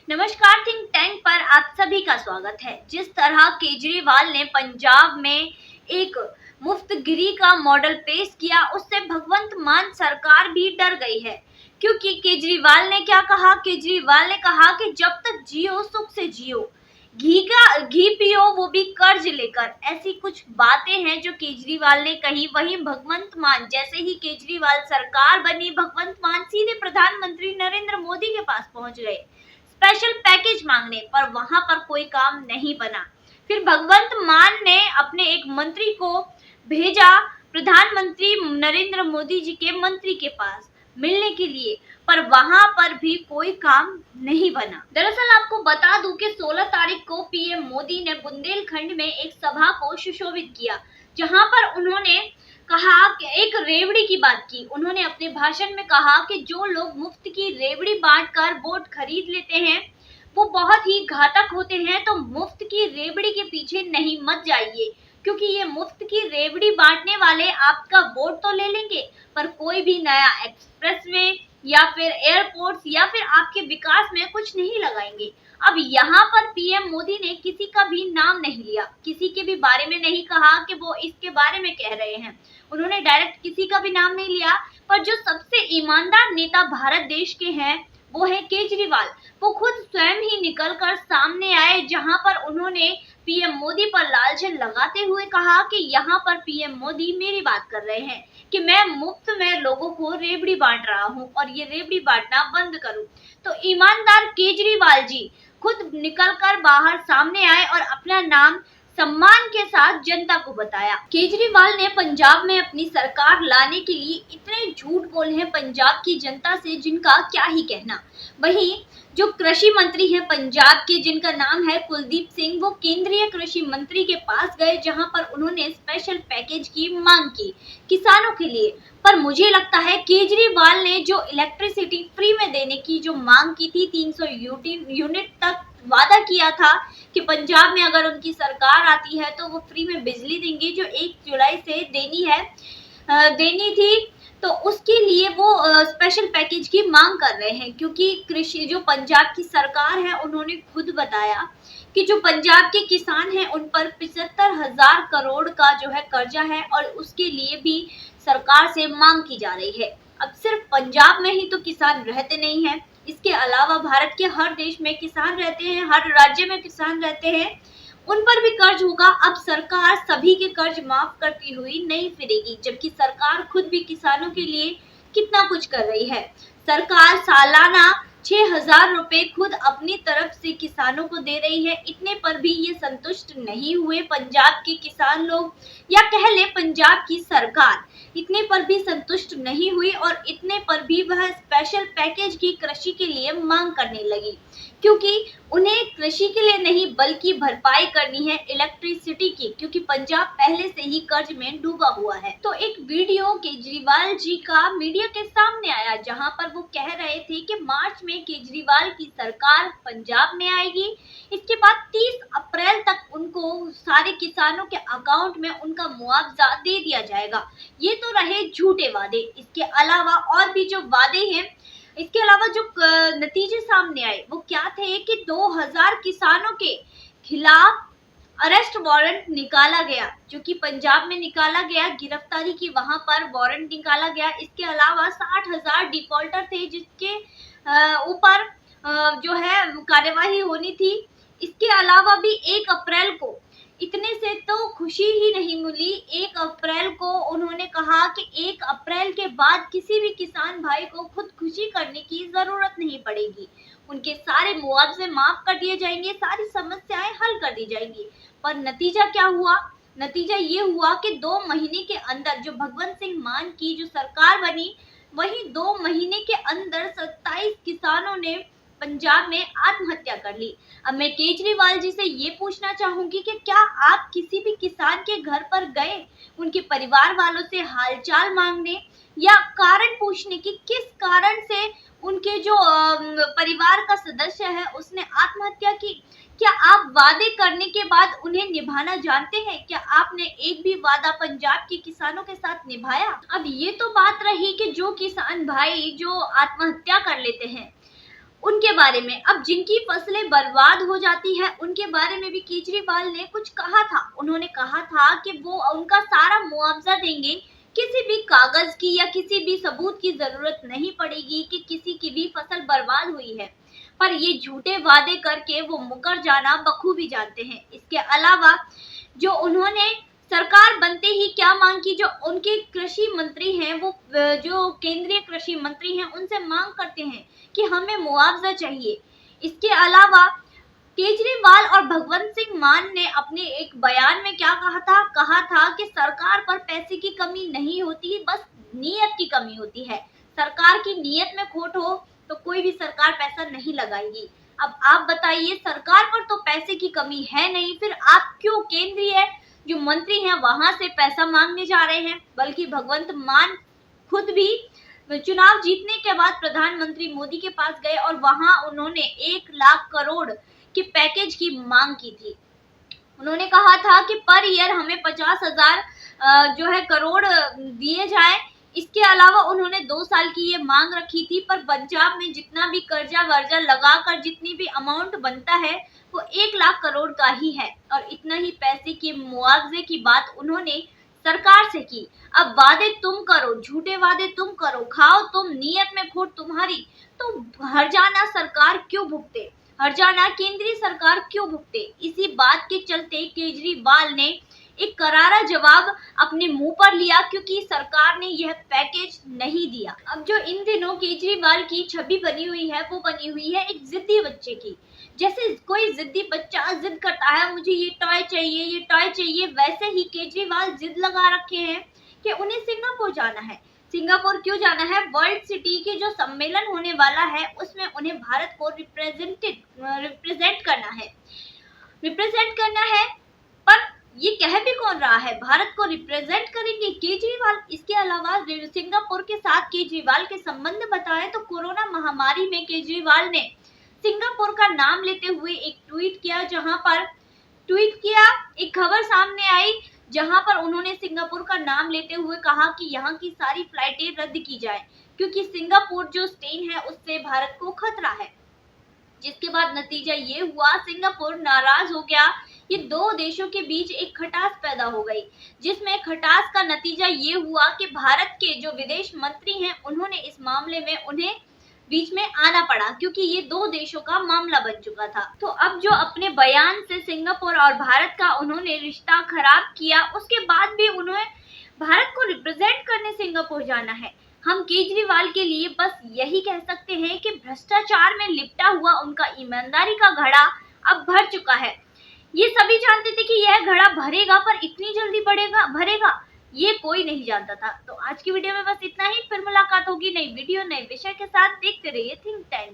नमस्कार, think tank पर आप सभी का स्वागत है। जिस तरह केजरीवाल ने पंजाब में एक मुफ्तगिरी का मॉडल पेश किया, उससे भगवंत मान सरकार भी डर गई है। क्योंकि केजरीवाल ने क्या कहा? केजरीवाल ने कहा कि जब तक जियो सुख से जियो, घी पियो वो भी कर्ज लेकर। ऐसी कुछ बातें हैं जो केजरीवाल ने कही। वहीं भगवंत मान, जैसे ही केजरीवाल सरकार बनी, भगवंत मान सीधे प्रधानमंत्री नरेंद्र मोदी के पास पहुंच गए स्पेशल पैकेज मांगने, पर वहां पर कोई काम नहीं बना। फिर भगवंत मान ने अपने एक मंत्री को भेजा प्रधानमंत्री नरेंद्र मोदी जी के मंत्री के पास मिलने के लिए, पर वहां पर भी कोई काम नहीं बना। दरअसल आपको बता दूं कि 16 तारीख को पीएम मोदी ने बुंदेलखंड में एक सभा को सुशोभित किया, जहां पर उन्होंने कहा कि एक रेवड़ी की बात की। उन्होंने अपने भाषण में कहा कि जो लोग मुफ्त की रेवड़ी बांटकर वोट खरीद लेते हैं वो बहुत ही घातक होते हैं, तो मुफ्त की रेवड़ी के पीछे नहीं मत जाइए, क्योंकि ये मुफ्त की रेवड़ी बांटने वाले आपका वोट तो ले लेंगे, पर कोई भी नया एक्सप्रेसवे या फिर एयरपोर्ट्स या फिर आपके विकास में कुछ नहीं लगाएंगे। अब यहाँ पर पीएम मोदी ने किसी का भी नाम नहीं लिया, किसी के भी बारे में नहीं कहा कि वो इसके बारे में कह रहे हैं। उन्होंने डायरेक्ट किसी का भी नाम नहीं लिया, पर जो सबसे ईमानदार नेता भारत देश के हैं वो है केजरीवाल। वो खुद स्वयं ही निकलकर सामने आए, जहां पर उन्होंने पीएम मोदी पर लालचन लगाते हुए कहा कि यहाँ पर पीएम मोदी मेरी बात कर रहे हैं कि मैं मुफ्त में लोगों को रेवड़ी बांट रहा हूँ और ये रेवड़ी बांटना बंद करूं। तो ईमानदार केजरीवाल जी खुद निकलकर बाहर सामने आए और अपना नाम सम्मान के साथ जनता को बताया। केजरीवाल ने पंजाब में अपनी सरकार लाने के लिए इतने झूठ बोले हैं पंजाब की जनता से, जिनका क्या ही कहना। वहीं जो कृषि मंत्री हैं पंजाब के, जिनका नाम है कुलदीप सिंह, वो केंद्रीय कृषि मंत्री के पास गए, जहां पर उन्होंने स्पेशल पैकेज की मांग की किसानों के लिए। पर मुझे लगता है केजरीवाल ने जो इलेक्ट्रिसिटी फ्री में देने की जो मांग की थी, 300 यूनिट तक वादा किया था कि पंजाब में अगर उनकी सरकार आती है तो वो फ्री में बिजली देंगे, जो 1 जुलाई से देनी थी, तो उसके लिए वो स्पेशल पैकेज की मांग कर रहे हैं। क्योंकि कृषि जो पंजाब की सरकार है, उन्होंने खुद बताया कि जो पंजाब के किसान हैं उन पर 75,000 करोड़ का जो है कर्जा है और उसके लिए भी सरकार से मांग की जा रही है। अब सिर्फ पंजाब में ही तो किसान रहते नहीं हैं, इसके अलावा भारत के हर देश में किसान रहते हैं, हर राज्य में किसान रहते हैं, उन पर भी कर्ज होगा। अब सरकार सभी के कर्ज माफ करती हुई नहीं फिरेगी, जबकि सरकार खुद भी किसानों के लिए कितना कुछ कर रही है। सरकार सालाना 6,000 रुपए खुद अपनी तरफ से किसानों को दे रही है। इतने पर भी ये संतुष्ट नहीं हुए पंजाब के किसान लोग, या कह ले पंजाब की सरकार इतने पर भी संतुष्ट नहीं हुई और इतने पर भी वह स्पेशल पैकेज की कृषि के लिए मांग करने लगी, क्योंकि उन्हें कृषि के लिए नहीं बल्कि भरपाई करनी है इलेक्ट्रिसिटी की, क्योंकि पंजाब पहले से ही कर्ज में डूबा हुआ है। तो एक वीडियो केजरीवाल जी का मीडिया के सामने आया, जहां पर वो कह रहे थे कि मार्च में केजरीवाल की सरकार पंजाब में आएगी, इसके बाद 30 अप्रैल तक उनको सारे किसानों के अकाउंट में उनका मुआवजा दे दिया जाएगा। ये तो रहे झूठे वादे। इसके अलावा और भी जो वादे हैं, इसके अलावा जो नतीजे सामने आए वो क्या थे कि 2000 किसानों के खिलाफ अरेस्ट वारंट निकाला गया, जो कि पंजाब में निकाला गया, गिरफ्तारी की वहां पर वारंट निकाला गया। इसके अलावा 60,000 डिफॉल्टर थे जिसके ऊपर जो है कार्यवाही होनी थी। इसके अलावा भी 1 अप्रैल को इतने से तो खुशी ही नहीं मिली। 1 अप्रैल को उन्होंने कहा कि 1 अप्रैल के बाद किसी भी किसान भाई को खुदकुशी करने की जरूरत नहीं पड़ेगी, उनके सारे मुआवजे माफ कर दिए जाएंगे, सारी समस्याएं हल कर दी जाएंगी। पर नतीजा क्या हुआ? नतीजा ये हुआ कि 2 महीने के अंदर जो भगवंत सिंह मान की जो सरकार बनी, वही 2 महीने के अंदर 27 किसानों ने पंजाब में आत्महत्या कर ली। अब मैं केजरीवाल जी से ये पूछना चाहूंगी कि क्या आप किसी भी किसान के घर पर गए उनके परिवार वालों से हालचाल मांगने या कारण पूछने की किस कारण से उनके जो परिवार का सदस्य है उसने आत्महत्या की? क्या आप वादे करने के बाद उन्हें निभाना जानते हैं? क्या आपने एक भी वादा पंजाब के किसानों के साथ निभाया? अब ये तो बात रही कि जो किसान भाई जो आत्महत्या कर लेते हैं उनके बारे में। अब जिनकी फसलें बर्बाद हो जाती है उनके बारे में भी केजरीवाल ने कुछ कहा था। उन्होंने कहा था कि वो उनका सारा मुआवजा देंगे, किसी भी कागज की या किसी भी सबूत की जरूरत नहीं पड़ेगी कि किसी की भी फसल बर्बाद हुई है। पर ये झूठे वादे करके वो मुकर जाना बखूबी जानते हैं। इसके अलावा जो उन्होंने सरकार बनते ही क्या मांग की, जो उनके कृषि मंत्री हैं वो जो केंद्रीय कृषि मंत्री हैं उनसे मांग करते हैं कि हमें मुआवजा चाहिए। इसके अलावा केजरीवाल और भगवंत सिंह मान ने अपने एक बयान में क्या कहा था कि सरकार पर पैसे की कमी नहीं होती, बस नीयत की कमी होती है। सरकार की नीयत में खोट हो तो कोई भी सरकार पैसा नहीं लगाएगी। अब आप बताइए, सरकार पर तो पैसे की कमी है नहीं, फिर आप क्यों केंद्रीय जो मंत्री हैं वहां से पैसा मांगने जा रहे हैं? बल्कि भगवंत मान खुद भी चुनाव जीतने के बाद प्रधानमंत्री मोदी के पास गए और वहां उन्होंने 1 लाख करोड़ के पैकेज की मांग की थी। उन्होंने कहा था कि पर ईयर हमें 50,000 जो है करोड़ दिए जाए। इसके अलावा उन्होंने 2 साल की ये मांग रखी थी, पर पंजाब में जितना भी कर्जा वर्जा लगाकर जितनी भी अमाउंट बनता है वो 1 लाख करोड़ का ही है और इतना ही पैसे के मुआवजे की बात उन्होंने सरकार से की। अब वादे तुम करो, झूठे वादे तुम करो, खाओ तुम, नीयत में खोट तुम्हारी, तो हर्जाना सरकार क्यों भुगते, हर्जाना केंद्रीय सरकार क्यों भुगते? इसी बात के चलते केजरीवाल ने एक करारा जवाब अपने मुंह पर लिया, क्योंकि सरकार ने यह पैकेज नहीं दिया। अब जो इन दिनों केजरीवाल की छवि बनी हुई है वो बनी हुई है एक जिद्दी बच्चे की। जैसे कोई जिद्दी बच्चा जिद करता है मुझे ये टॉय चाहिए, ये टॉय चाहिए, वैसे ही केजरीवाल जिद लगा रखे हैं कि उन्हें सिंगापुर जाना है। सिंगापुर क्यों जाना है? वर्ल्ड सिटी के जो सम्मेलन होने वाला है उसमें उन्हें भारत को रिप्रेजेंट करना है। पर ये कह भी कौन रहा है भारत को रिप्रेजेंट करेंगे? केजरीवाल। इसके अलावा सिंगापुर के साथ केजरीवाल के संबंध बताएं तो कोरोना महामारी में केजरीवाल ने सिंगापुर का नाम लेते हुए एक ट्वीट किया, एक खबर सामने आई जहां पर उन्होंने सिंगापुर का नाम लेते हुए कहा कि यहाँ की सारी फ्लाइटें रद्द की जाए, क्योंकि सिंगापुर जो स्टेन है उससे भारत को खतरा है। जिसके बाद नतीजा ये हुआ, सिंगापुर नाराज हो गया। ये दो देशों के बीच एक खटास पैदा हो गई, जिसमें खटास का नतीजा ये हुआ कि भारत के जो विदेश मंत्री हैं उन्होंने इस मामले में उन्हें बीच में आना पड़ा, क्योंकि ये दो देशों का मामला बन चुका था। तो अब जो अपने बयान से सिंगापुर और भारत का उन्होंने रिश्ता खराब किया, उसके बाद भी उन्हें भारत को रिप्रेजेंट करने सिंगापुर जाना है। हम केजरीवाल के लिए बस यही कह सकते हैं कि भ्रष्टाचार में लिपटा हुआ उनका ईमानदारी का घड़ा अब भर चुका है। ये सभी जानते थे कि यह घड़ा भरेगा, पर इतनी जल्दी भरेगा ये कोई नहीं जानता था। तो आज की वीडियो में बस इतना ही, फिर मुलाकात होगी नई वीडियो नए विषय के साथ। देखते रहिए थिंक टैंक।